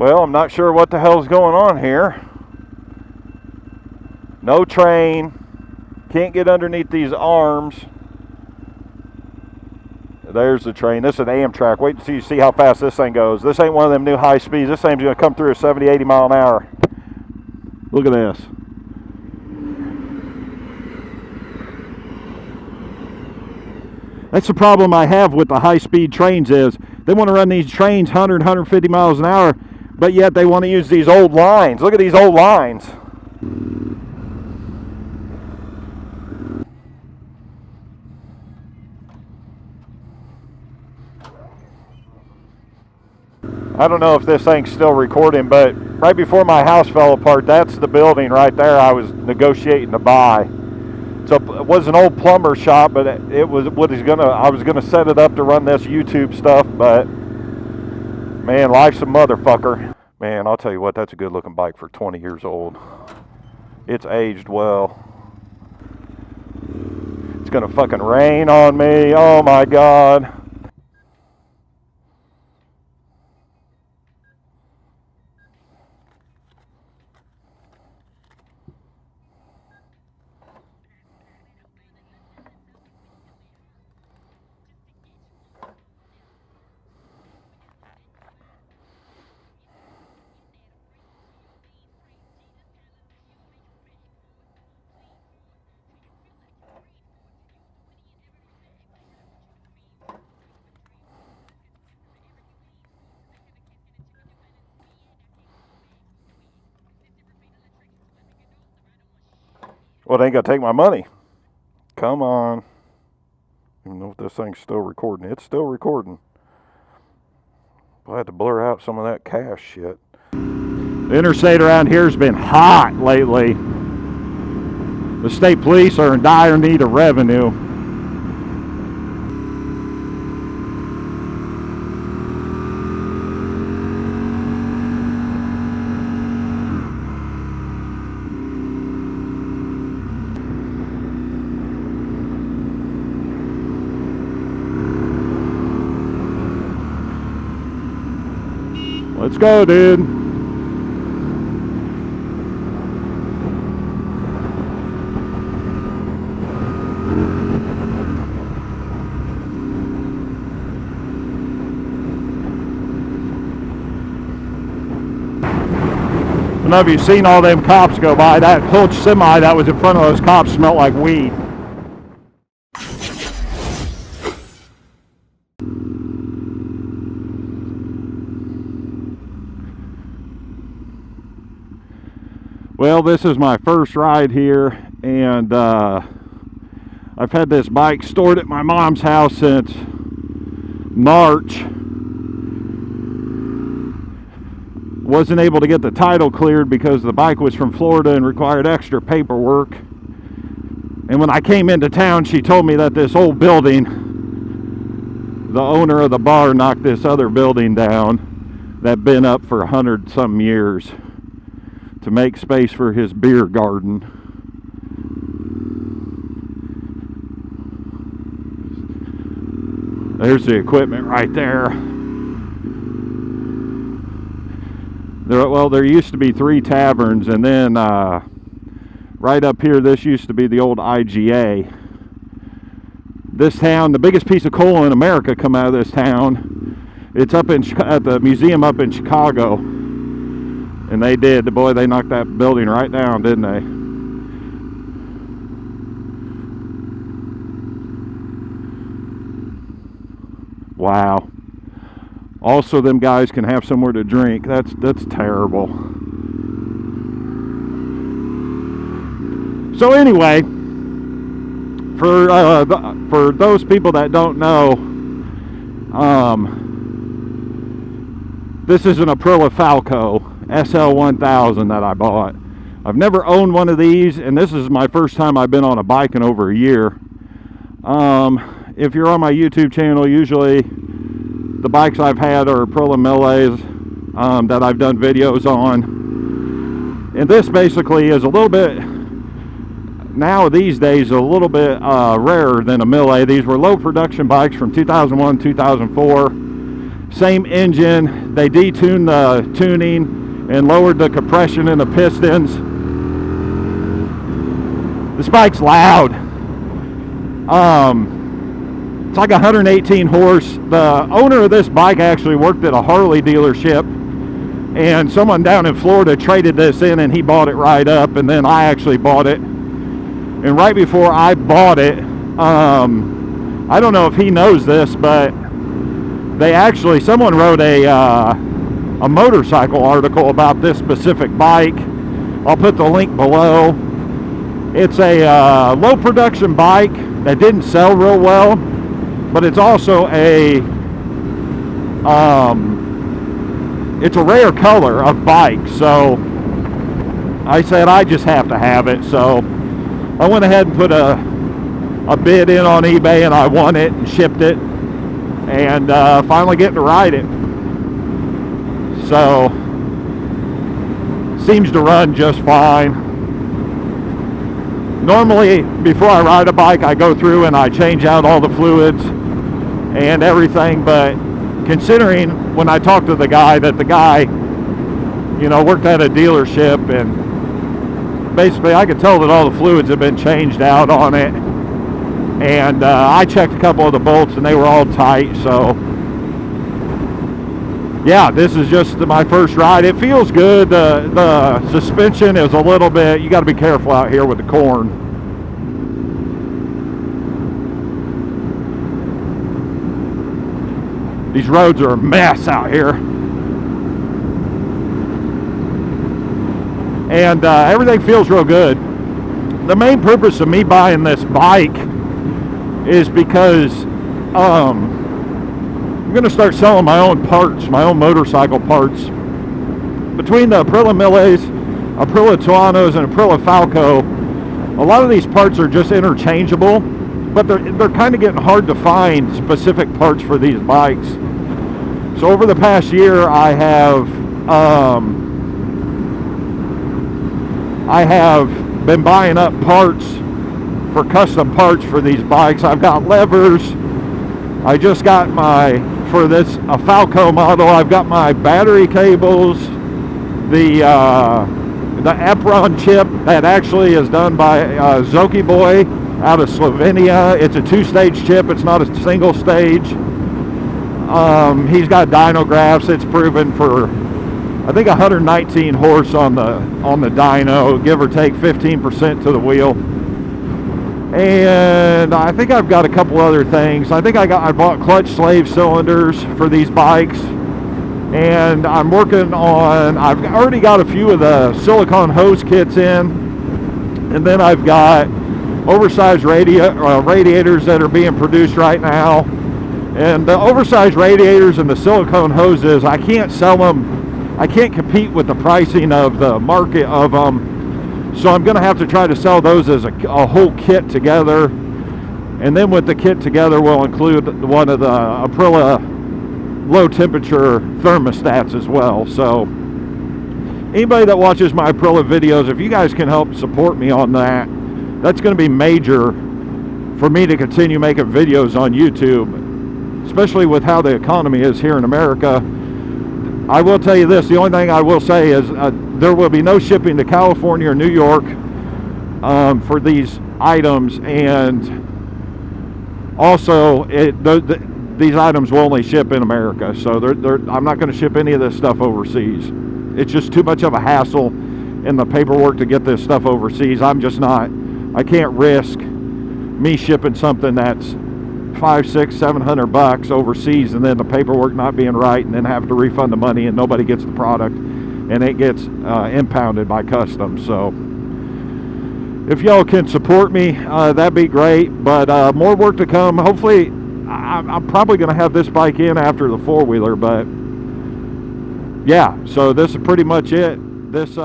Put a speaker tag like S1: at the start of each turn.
S1: Well, I'm not sure what the hell's going on here. No train. Can't get underneath these arms. There's the train. This is an Amtrak. Wait until you see how fast this thing goes. This ain't one of them new high speeds. This thing's going to come through at 70, 80 mile an hour. Look at this. That's the problem I have with the high-speed trains is they want to run these trains 100, 150 miles an hour, but yet they want to use these old lines. Look at these old lines. I don't know if this thing's still recording, but right before my house fell apart, that's the building right there I was negotiating to buy. So it was an old plumber shop, but it was I was gonna set it up to run this YouTube stuff, but man, life's a motherfucker. Man, I'll tell you what, that's a good looking bike for 20 years old. It's aged well. It's gonna fucking rain on me. Oh my God. Well, they ain't gonna take my money. Come on. I don't know if this thing's still recording. It's still recording. I had to blur out some of that cash shit. The interstate around here has been hot lately. The state police are in dire need of revenue. Let's go, dude. I don't know if you've seen all them cops go by. That whole semi that was in front of those cops smelled like weed. Well, this is my first ride here, and I've had this bike stored at my mom's house since March. Wasn't able to get the title cleared because the bike was from Florida and required extra paperwork. And when I came into town, she told me that this old building, the owner of the bar knocked this other building down that'd been up for 100-some years to make space for his beer garden. There's the equipment right there. There used to be 3 taverns, and then right up here, this used to be the old IGA. This town, the biggest piece of coal in America come out of this town. It's up at the museum up in Chicago. And they did. Boy, they knocked that building right down, didn't they? Wow. Also, them guys can have somewhere to drink. That's terrible. So anyway, for those people that don't know, this is an Aprilia Falco SL1000 that I bought. I've never owned one of these, and this is my first time I've been on a bike in over a year. If you're on my YouTube channel, usually the bikes I've had are Aprilia Millets that I've done videos on. And this basically is a little bit, now these days, a little bit rarer than a Millet. These were low production bikes from 2001, 2004. Same engine. They detuned the tuning and lowered the compression in the pistons. This bike's loud. It's like 118 horse. The owner of this bike actually worked at a Harley dealership, and someone down in Florida traded this in and he bought it right up, and then I actually bought it. And right before I bought it, I don't know if he knows this, but someone wrote a motorcycle article about this specific bike. I'll put the link below. It's a low production bike that didn't sell real well, but it's also it's a rare color of bike. So I said I just have to have it. So I went ahead and put a bid in on eBay, and I won it and shipped it, and finally getting to ride it. So seems to run just fine. Normally, before I ride a bike, I go through and I change out all the fluids and everything, but considering when I talked to the guy, that the guy, worked at a dealership, and basically I could tell that all the fluids have been changed out on it, and I checked a couple of the bolts and they were all tight. So yeah, this is just my first ride. It feels good. The suspension is a little bit, you got to be careful out here with the corn. These roads are a mess out here. And everything feels real good. The main purpose of me buying this bike is because I'm going to start selling my own parts, my own motorcycle parts. Between the Aprilia Milles, Aprilia Tuanos, and Aprilia Falco, a lot of these parts are just interchangeable, but they're kind of getting hard to find specific parts for these bikes. So over the past year, I have been buying up parts for custom parts for these bikes. I've got levers. I just got for this a Falco model, I've got my battery cables, the Apron chip that actually is done by Zoki Boy out of Slovenia. It's a two-stage chip. It's not a single stage. He's got dyno graphs. It's proven for, I think, 119 horse on the dyno, give or take 15% to the wheel. And I think I've got a couple other things. I think I bought clutch slave cylinders for these bikes, and I'm working on, I've already got a few of the silicone hose kits in, and then I've got oversized radiators that are being produced right now. And the oversized radiators and the silicone hoses, I can't sell them. I can't compete with the pricing of the market of them. So I'm going to have to try to sell those as a whole kit together. And then with the kit together, we'll include one of the Aprilia low temperature thermostats as well. So anybody that watches my Aprilia videos, if you guys can help support me on that, that's going to be major for me to continue making videos on YouTube, especially with how the economy is here in America. I will tell you this, the only thing I will say is there will be no shipping to California or New York for these items, and also these items will only ship in America. So I'm not going to ship any of this stuff overseas. It's just too much of a hassle in the paperwork to get this stuff overseas. I can't risk me shipping something that's $500, $600, $700 overseas, and then the paperwork not being right, and then have to refund the money, and nobody gets the product, and it gets impounded by customs. So if y'all can support me, that'd be great. But more work to come. Hopefully, I'm probably going to have this bike in after the four-wheeler. But yeah, so this is pretty much it. This